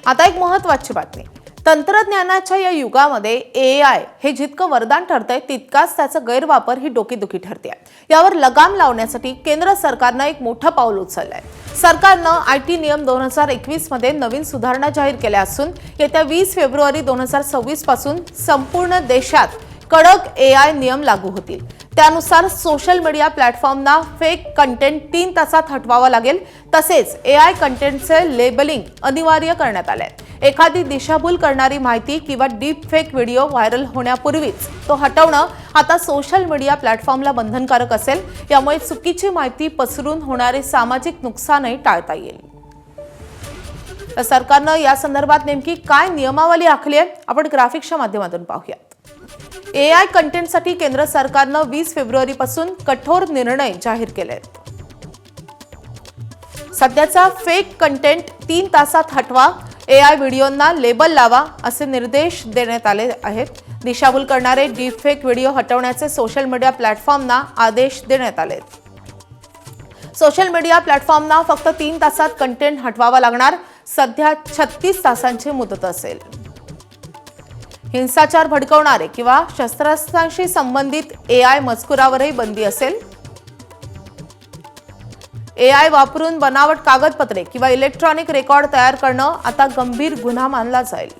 आता एक महत्त्वाची बातमी. तंत्रज्ञानाच्या या युगामध्ये AI हे जितकं वरदान ठरतंय तितकाच त्याचा गैरवापर ही डोकेदुखी ठरते. यावर लगाम लावण्यासाठी केंद्र सरकारनं एक मोठं पाऊल उचललंय. सरकारनं IT नियम 2021 मध्ये नवीन सुधारणा जाहीर केल्या असून येत्या 20 फेब्रुवारी 2026 पासून संपूर्ण देशात कडक AI नियम लागू होतील. त्यानुसार सोशल मीडिया प्लॅटफॉर्मना फेक कंटेंट 3 तासात हटवावा लागेल. तसेच AI कंटेंटचे लेबलिंग अनिवार्य करण्यात आले. एखादी दिशाभूल करणारी माहिती किंवा डीप फेक व्हिडिओ व्हायरल होण्यापूर्वीच तो हटवणं आता सोशल मीडिया प्लॅटफॉर्मला बंधनकारक असेल. यामुळे चुकीची माहिती पसरून होणारे सामाजिक नुकसानही टाळता येईल. सरकारनं या संदर्भात नेमकी काय नियमावली आखली आहे आपण ग्राफिक्सच्या माध्यमातून पाहूया. AI कंटेंटसाठी केंद्र सरकारनं 20 फेब्रुवारी पासून कठोर निर्णय जाहीर केले. सध्याचा फेक कंटेंट 3 तासात हटवा, AI व्हिडिओंना लेबल लावा असे निर्देश देण्यात आले आहेत. दिशाभूल करणारे डीपफेक व्हिडिओ हटवण्याचे सोशल मीडिया प्लॅटफॉर्मना आदेश देण्यात आले. सोशल मीडिया प्लॅटफॉर्मना फक्त 3 तासात कंटेंट हटवावा लागणार. सध्या 36 तासांची मुदत असेल. हिंसाचार भडकवणारे किंवा शस्त्रास्त्रांशी संबंधित AI मजकुरावरही बंदी असेल. AI वापरून बनावट कागदपत्रे किंवा इलेक्ट्रॉनिक रेकॉर्ड तयार करणं आता गंभीर गुन्हा मानला जाईल.